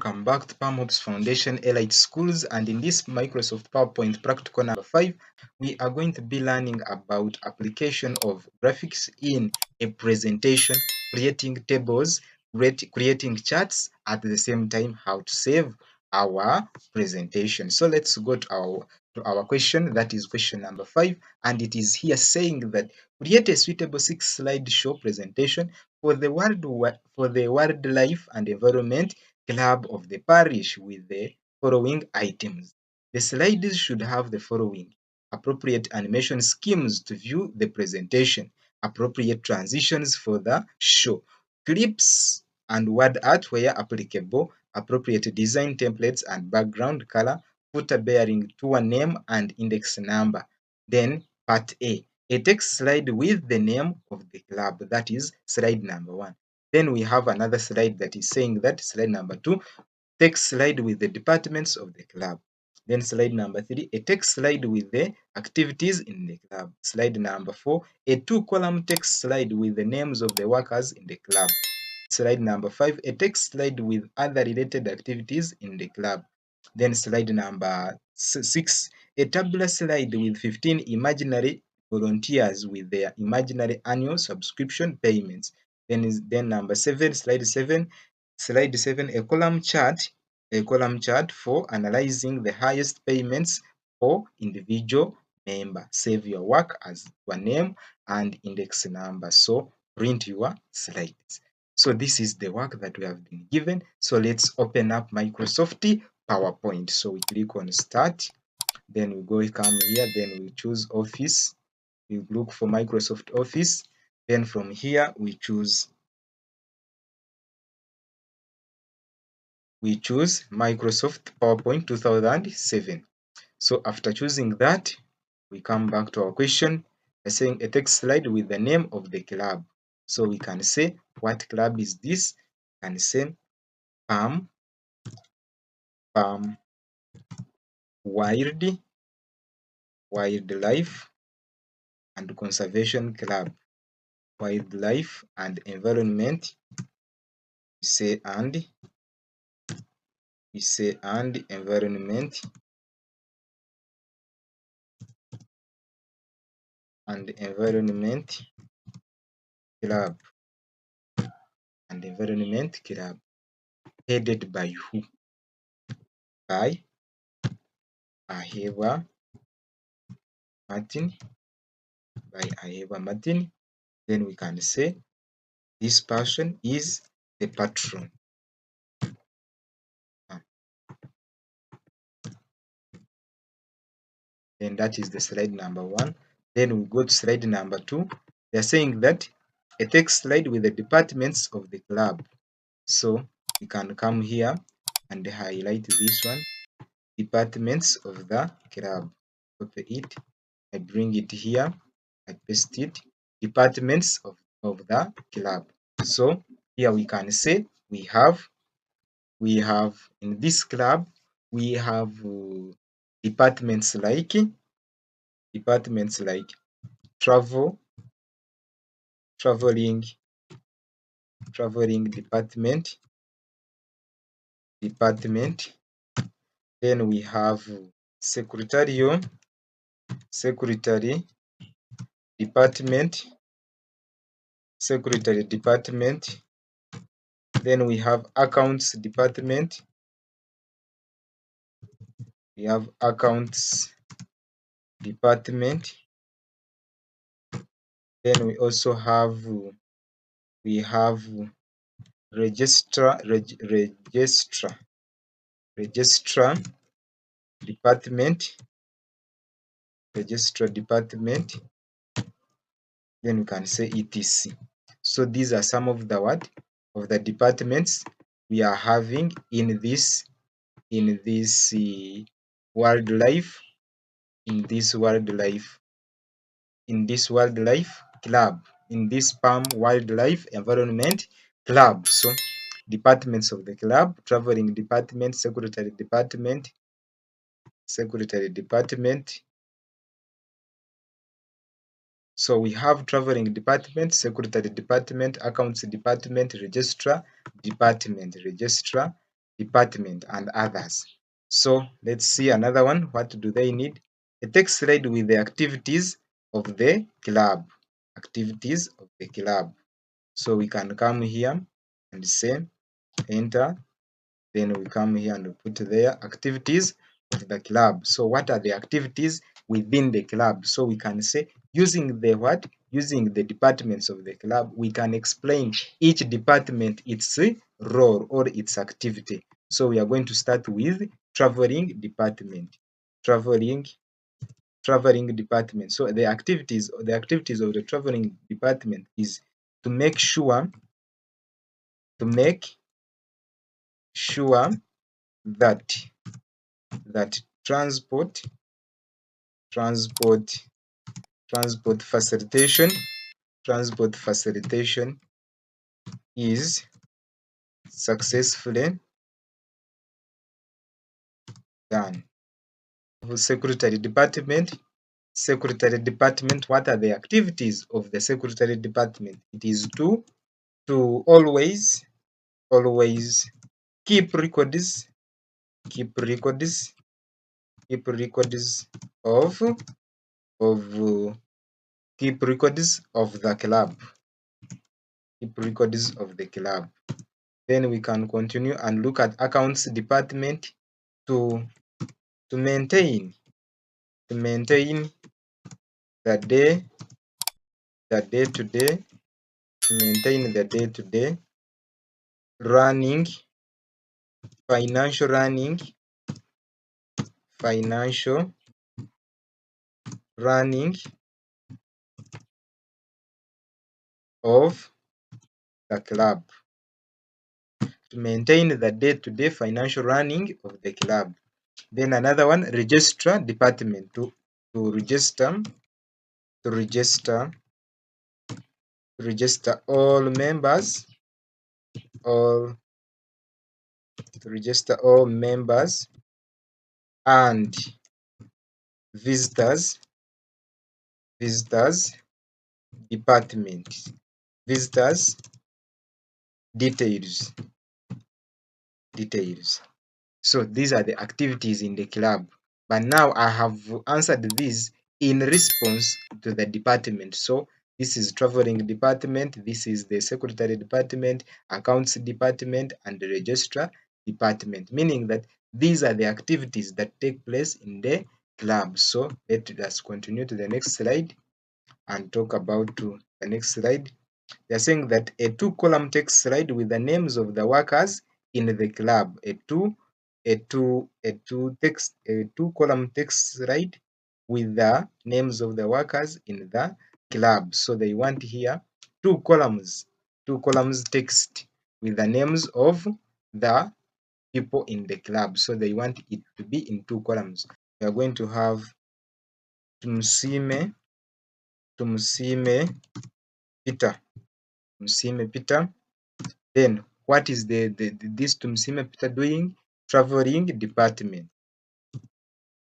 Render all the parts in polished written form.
welcome back to PalmHop's Foundation Elite Schools, and in this Microsoft PowerPoint practical number 5, we are going to be learning about application of graphics in a presentation, creating tables, creating charts, at the same time how to save our presentation. So let's go to our question, that is question number 5, and it is here saying that create a suitable 6-slide show presentation for the wildlife and environment club of the parish with the following items. The slides should have the following: appropriate animation schemes to view the presentation, appropriate transitions for the show, clips and word art where applicable, appropriate design templates and background color, footer bearing tour name and index number. Then part A text slide with the name of the club, that is slide number 1. Then we have another slide that is saying that slide number 2, text slide with the departments of the club. Then slide number 3, a text slide with the activities in the club. Slide number 4, a 2-column text slide with the names of the workers in the club. Slide number 5, a text slide with other related activities in the club. Then slide number 6, a tabular slide with 15 imaginary volunteers with their imaginary annual subscription payments. Then number 7, slide 7, a column chart for analyzing the highest payments for individual member. Save your work as your name and index number. So print your slides. So this is the work that we have been given. So let's open up Microsoft PowerPoint. So we click on Start, then we come here, then we choose Office. We look for Microsoft Office. Then from here we choose Microsoft PowerPoint 2007. So after choosing that, we come back to our question. We're saying a text slide with the name of the club. So we can say, what club is this? We can say Palm Wildlife and Conservation Club. Wildlife and Environment. We say and environment club. And environment club. Headed by who? By Ahebwa Martin. Then we can say this person is the patron. Then that is the slide number 1. Then we go to slide number 2. They are saying that a text slide with the departments of the club. So we can come here and highlight this one, departments of the club. Copy it, I bring it here, I paste it, departments of the club. So here we can say we have in this club we have departments like traveling department. Then we have secretary department. Then we have accounts department. Then we also have registrar department. Then we can say etc. So these are some of the departments we are having in this wildlife club, in this Palm Wildlife Environment Club. So departments of the club: traveling department, secretary department. So we have traveling department, secretary department, accounts department, registrar department. department, and others. So let's see another one. What do they need? A text slide with the activities of the club. Activities of the club. So we can come here and say enter. Then we come here and put there activities of the club. So what are the activities within the club? So we can say using the what? Using the departments of the club, we can explain each department its role or its activity. So we are going to start with traveling department. Traveling department. So the activities of the traveling department is to make sure that transport transport transport facilitation is successfully done. Secretary department, what are the activities of the secretary department? It is to always keep records keep records keep records of of keep records of the club. Keep records of the club. Then we can continue and look at accounts department to to maintain the day to day to maintain the day to day running financial running of the club. To maintain the day to day financial running of the club. Then another one, registrar department to register to register all members all to register all members and visitors department. Visitors details. So these are the activities in the club. But now I have answered this in response to the department. So this is traveling department, this is the secretary department, accounts department, and the registrar department, meaning that these are the activities that take place in the club. So let us continue to the next slide and talk about the next slide. They're saying that a two-column text slide with the names of the workers in the club. A two-column text slide with the names of the workers in the club. So they want here two columns text with the names of the people in the club. So they want it to be in two columns. We are going to have tumsime Peter. Tumsime Peter. Then what is this tumsime Peter doing? Traveling department.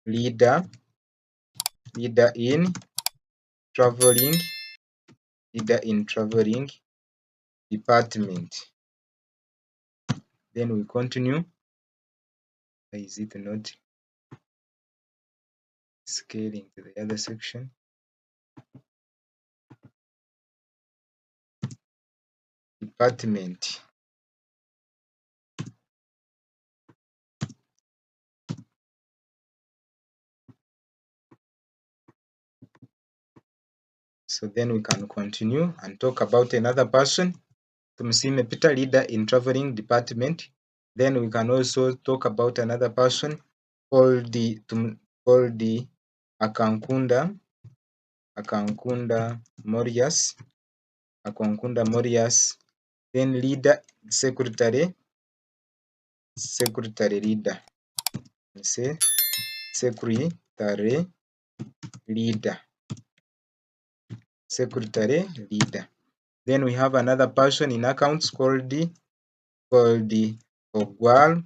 Leader in traveling department. Then we continue. Why is it not scaling to the other section? Department. So then we can continue and talk about another person. Tumsime Peter, leader in traveling department. Then we can also talk about another person called the Akankunda Morias. Then leader, secretary leader. Say secretary leader. Then we have another person in accounts called Ogwal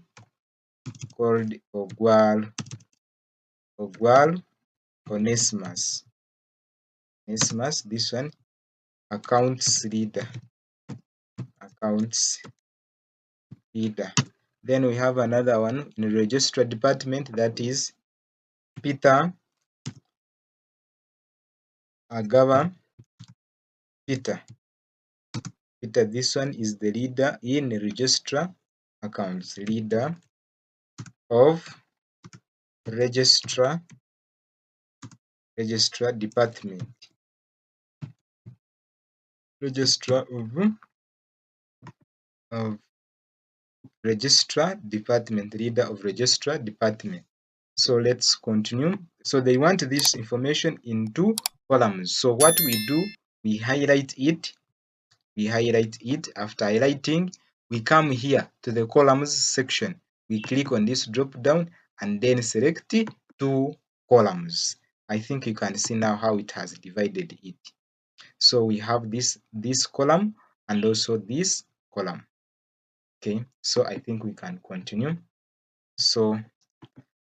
Onesimus. This one, accounts leader. Then we have another one in registrar department, that is Peter Agaba. Peter, this one is the leader in registrar accounts, leader of registrar department, registrar of registrar department, leader of registrar department. So let's continue. So they want this information in 2 columns. So what we do, we highlight it. After highlighting, we come here to the columns section. We click on this drop down and then select 2 columns. I think you can see now how it has divided it. So we have this column and also this column. Okay, so I think we can continue. So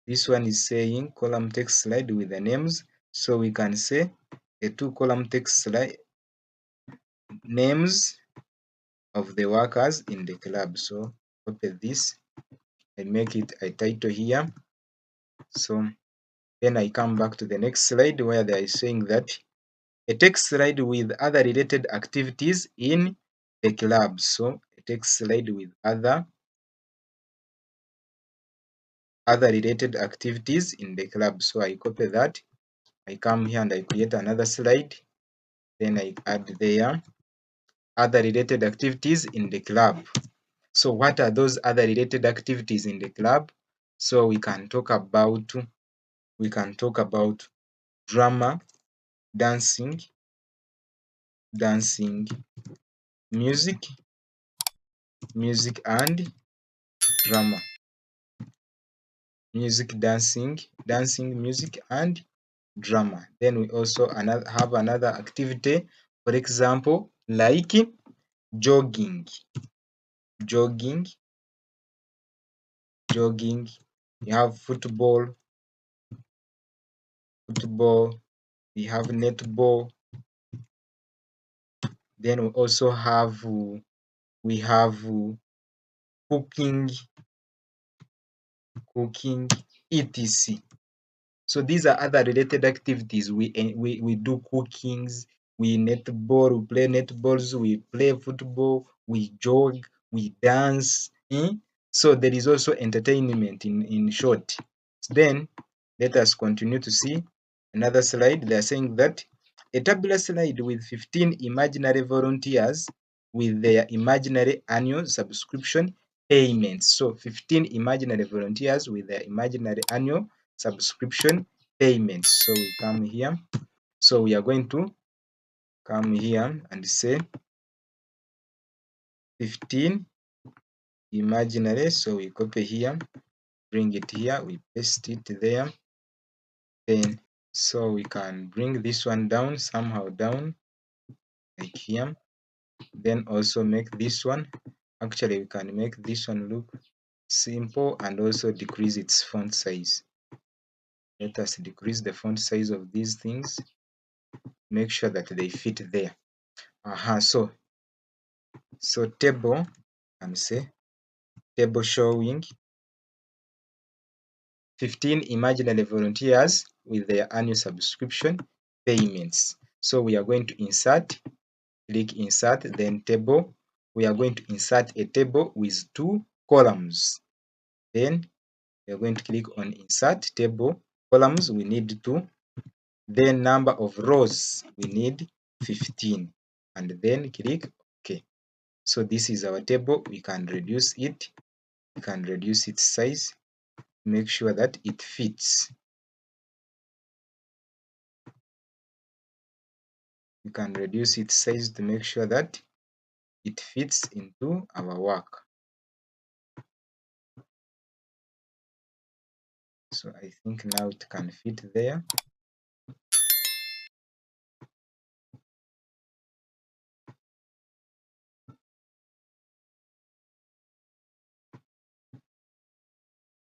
this one is saying column text slide with the names. So we can say a 2 column text slide names of the workers in the club. So copy this, I make it a title here. So then I come back to the next slide where they are saying that a text slide with other related activities in the club. So a text slide with other related activities in the club. So I copy that, I come here and I create another slide, then I add there other related activities in the club. So what are those other related activities in the club? So we can talk about drama, dancing, music and drama. Music, dancing, music and drama. Then we also have another activity, for example, like jogging. You have football, we have netball. Then we also have cooking, etc. So these are other related activities. We do cookings, we netball, we play netballs, we play football, we jog, we dance. So there is also entertainment in short. Then let us continue to see another slide. They are saying that a tabular slide with 15 imaginary volunteers with their imaginary annual subscription payments. So 15 imaginary volunteers with their imaginary annual subscription payments. So we come here. So we are going to come here and say 15 imaginary. So we copy here, bring it here, we paste it there. Then so we can bring this one down, somehow down, like here. Then also make this one. Actually, we can make this one look simple and also decrease its font size. Let us decrease the font size of these things. Make sure that they fit there. So table, and say table showing 15 imaginary volunteers with their annual subscription payments. So we are going to insert, click insert, then table. We are going to insert a table with 2 columns. Then we are going to click on insert table. Columns, we need 2. Then number of rows, we need 15. And then click OK. So this is our table. We can reduce it. We can reduce its size. Make sure that it fits. You can reduce its size to make sure that it fits into our work. So I think now it can fit there.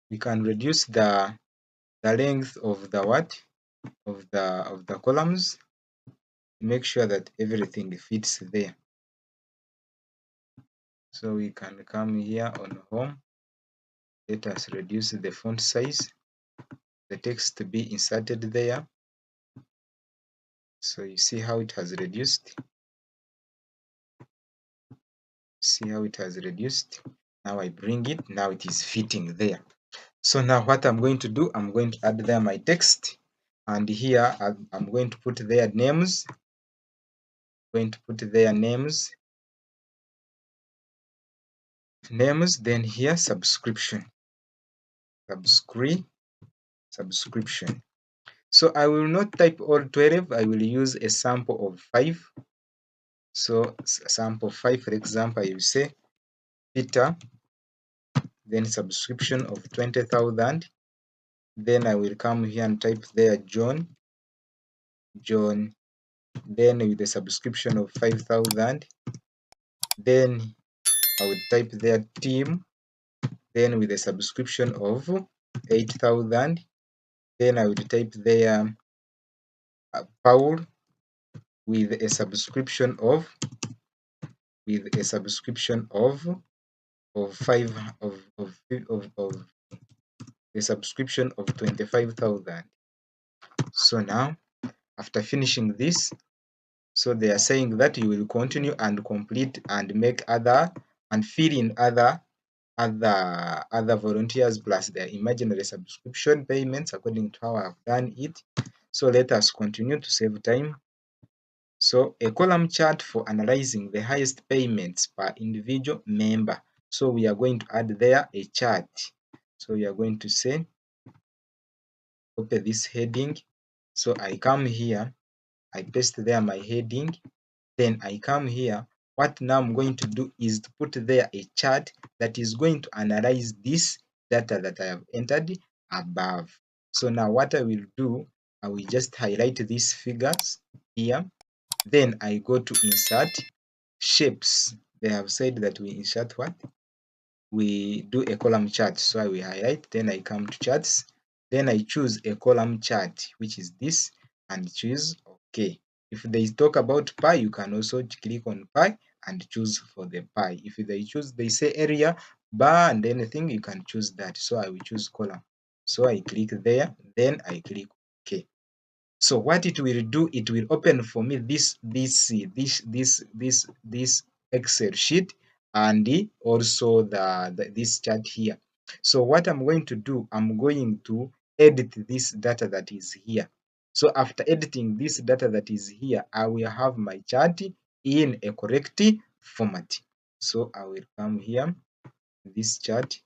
We can reduce the length of the of the columns. Make sure that everything fits there. So we can come here on home. Let us reduce the font size, the text to be inserted there. So you see how it has reduced. See how it has reduced. Now I bring it, now it is fitting there. So now what I'm going to do, I'm going to add there my text, and here I'm going to put their names. Going to put their names, then here subscription, subscription. So I will not type all 12, I will use a sample of 5. So sample 5, for example, I will say Peter, then subscription of 20,000. Then I will come here and type there John, then with a subscription of 5,000. Then I would type there Tim, then with a subscription of 8,000. Then I would type there Paul with a subscription of 5 of a subscription of 25,000. So now after finishing this, so they are saying that you will continue and complete and make other and fill in other volunteers plus their imaginary subscription payments according to how I have done it. So let us continue to save time. So a column chart for analyzing the highest payments per individual member. So we are going to add there a chart. So we are going to say copy this heading. So I come here, I paste there my heading, then I come here. What now I'm going to do is to put there a chart that is going to analyze this data that I have entered above. So now what I will do, I will just highlight these figures here. Then I go to insert shapes. They have said that we insert what? We do a column chart. So I will highlight, then I come to charts. Then I choose a column chart, which is this, and choose OK. If they talk about pie, you can also click on pie and choose for the pie. If they say area, bar, and anything, you can choose that. So I will choose column. So I click there, then I click OK. So what it will do, it will open for me this Excel sheet and also this chart here. So what I'm going to do, I'm going to edit this data that is here. So after editing this data that is here, I will have my chart in a correct format. So I will come here, this chart,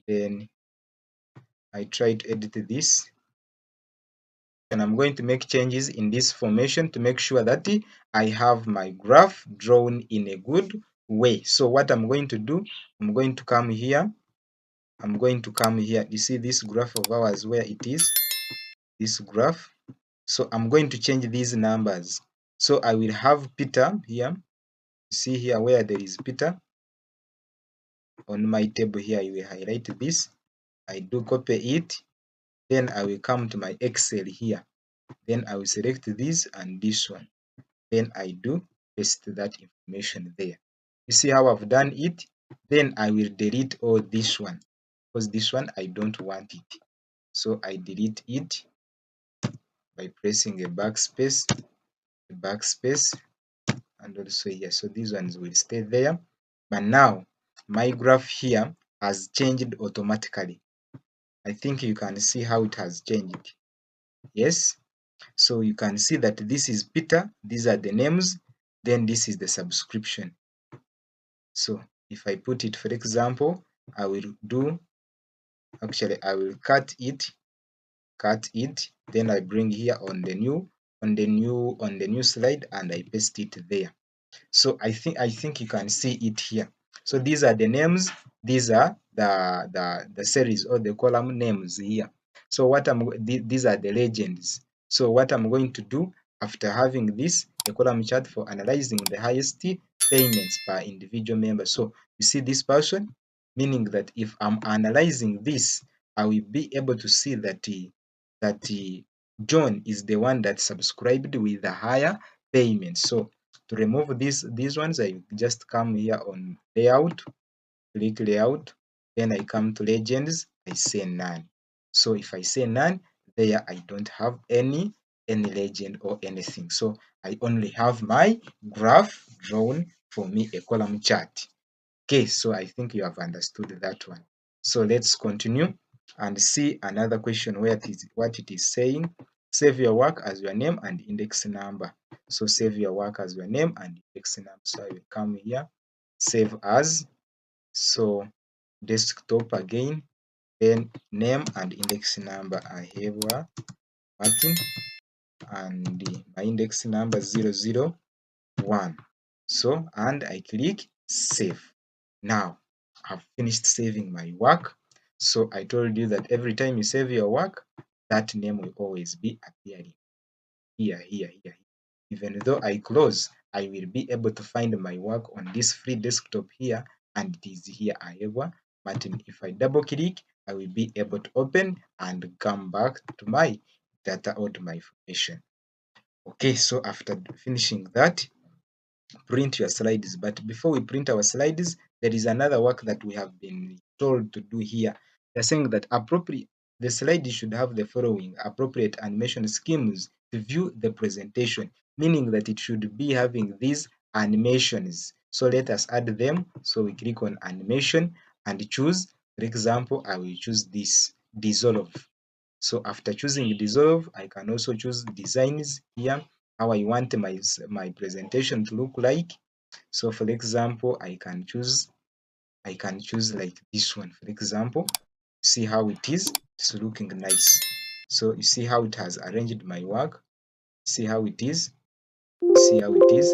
then I try to edit this. And I'm going to make changes in this formation to make sure that I have my graph drawn in a good way. So what I'm going to do, I'm going to come here. You see this graph of ours where it is, this graph. So I'm going to change these numbers. So I will have Peter here. You see here where there is Peter. On my table here, I will highlight this. I do copy it. Then I will come to my Excel here. Then I will select this and this one. Then I do paste that information there. You see how I've done it? Then I will delete all this one because this one I don't want it. So I delete it by pressing a backspace, and also here. So these ones will stay there. But now my graph here has changed automatically. I think you can see how it has changed. Yes. So you can see that this is Peter, these are the names, then this is the subscription. So if I put it, for example, I will cut it, then I bring here on the new slide and I paste it there. So I think you can see it here. So these are the names, these are the series or the column names here. So these are the legends. So what I'm going to do after having this, a column chart for analyzing the highest payments per individual member. So you see this person, meaning that if I'm analyzing this, I will be able to see that John is the one that subscribed with a higher payment. So to remove these ones, I just come here on layout, click layout, Then I come to legends, I say none. So if I say none, there I don't have any legend or anything. So I only have my graph drawn for me, a column chart. Okay, so I think you have understood that one. So let's continue and see another question where what it is saying. Save your work as your name and index number. So save your work as your name and index number. So I will come here, save as, so desktop again, then name and index number Ahebwa Martin, and my index number 001. So, and I click save. Now I've finished saving my work. So I told you that every time you save your work, that name will always be appearing here. Even though I close, I will be able to find my work on this free desktop here, and it is here Ahebwa. But if I double click, I will be able to open and come back to my data or to my information. Okay, so after finishing that, print your slides. But before we print our slides, there is another work that we have been told to do here. They're saying that the slide should have the following appropriate animation schemes to view the presentation, meaning that it should be having these animations. So let us add them. So we click on animation and choose. For example, I will choose this dissolve. So after choosing dissolve, I can also choose designs here, how I want my presentation to look like. So for example, I can choose like this one. For example, see how it is. It's looking nice. So you see how it has arranged my work. See how it is. See how it is.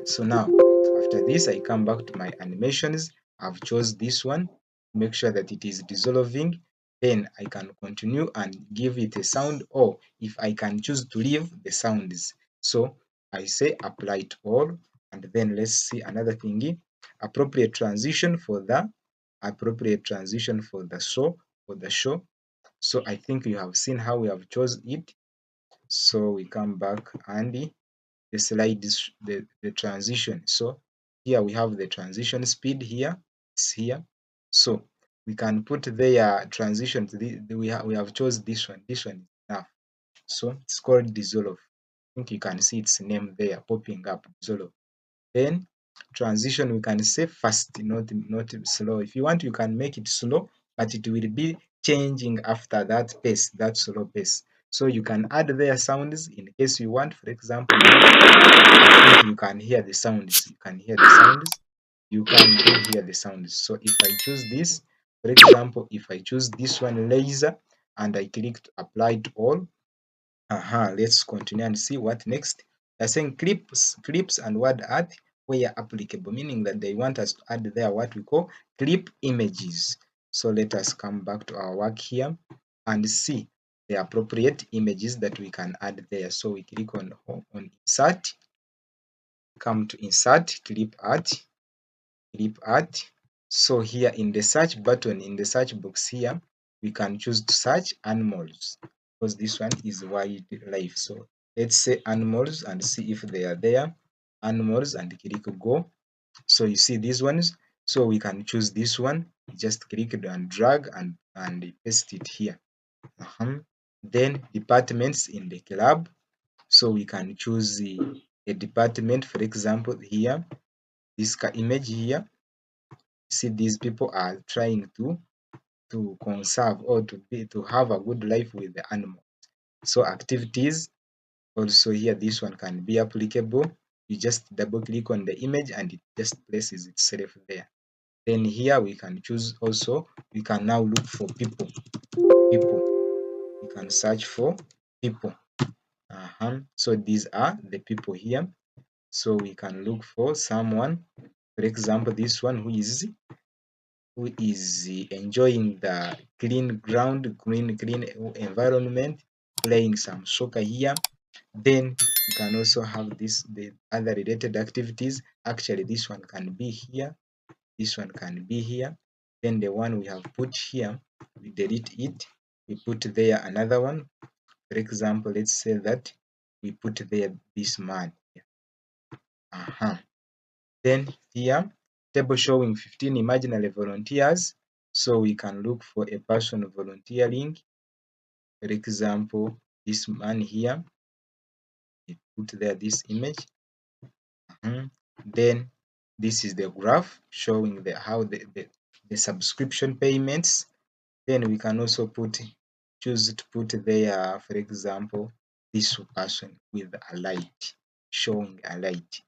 So now after this, I come back to my animations. I've chose this one. Make sure that it is dissolving. Then I can continue and give it a sound, or if I can choose to leave the sounds. So I say apply to all, and then let's see another thingy. Appropriate transition for the show. So I think you have seen how we have chose it. So we come back and the slide is the transition. So here we have the transition speed here. It's here. So we can put their transition to we have chose this one. This one is enough. So it's called dissolve. I think you can see its name there popping up, dissolve. Then transition we can say fast, not slow. If you want, you can make it slow, but it will be changing after that pace, that slow pace. So you can add their sounds in case you want. For example, I think you can hear the sounds. You can hear the sounds. You can do hear the sounds. So if I choose this, for example, if I choose this one laser and I click to apply to all, let's continue and see what next. They're saying clips and word art where applicable, meaning that they want us to add there what we call clip images. So let us come back to our work here and see the appropriate images that we can add there. So we click on insert, come to insert clip art. So here in the search button, in the search box here, we can choose to search animals because this one is wildlife. So let's say animals and see if they are there. Animals and click go. So you see these ones. So we can choose this one. Just click and drag and paste it here. Then departments in the club. So we can choose a department, for example, here, this image here. See, these people are trying to conserve or to have a good life with the animal. So activities, also here, this one can be applicable. You just double click on the image and it just places itself there. Then here we can choose also, we can now look for people. We can search for people. So these are the people here. So we can look for someone, for example, this one who is enjoying the clean ground, clean environment, playing some soccer here. Then you can also have the other related activities. Actually, this one can be here. This one can be here. Then the one we have put here, we delete it. We put there another one. For example, let's say that we put there this man. Then here, table showing 15 imaginary volunteers. So we can look for a person volunteering. For example, this man here, we put there this image. Then this is the graph showing how the subscription payments. Then we can also choose to put there, for example, this person with a light, showing a light.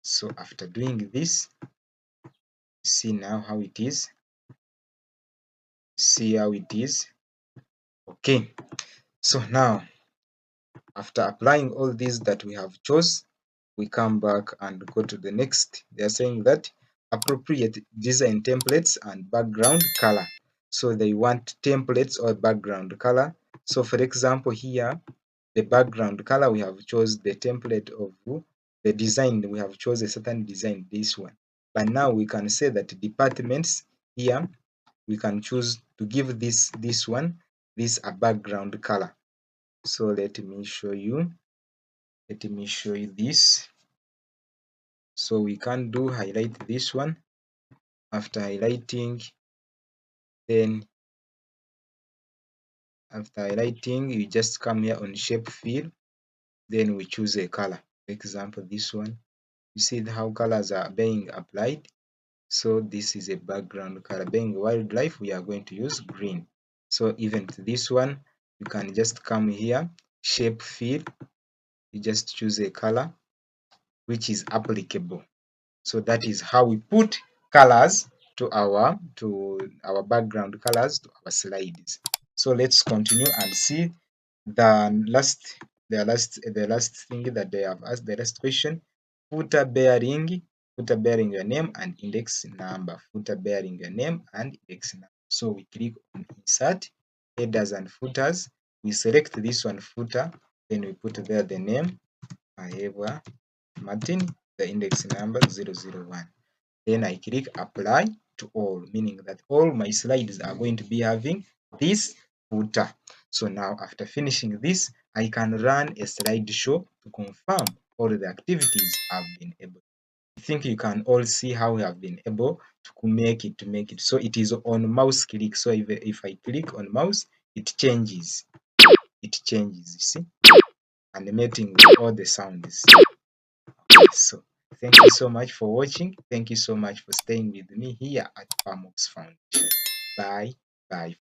So after doing this, see now how it is. See how it is. Okay. So now, after applying all these that we have chose, we come back and go to the next. They are saying that appropriate design templates and background color. So they want templates or background color. So for example, here, the background color, we have chose the template of the design. We have chose a certain design, this one. But now we can say that departments here, we can choose to give this a background color. So let me show you this. So we can highlight this one. After highlighting, you just come here on shape fill, then we choose a color. For example, this one. You see how colors are being applied. So this is a background color. Being wildlife, we are going to use green. So even to this one, you can just come here, shape fill, you just choose a color which is applicable. So that is how we put colors to our background colors to our slides. So let's continue and see the last thing that they have asked. The last question: footer bearing your name and index number. Footer bearing your name and index number. So we click on insert headers and footers. We select this one, footer, then we put there the name Ahebwa Martin, the index number 001. Then I click apply to all, meaning that all my slides are going to be having this footer. So now after finishing this, I can run a slideshow to confirm all the activities I've been able. I think you can all see how we have been able to make it. So it is on mouse click. So if I click on mouse, it changes. You see, animating with all the sounds. So thank you so much for watching. Thank you so much for staying with me here at PAMOX Foundation. Bye. Bye.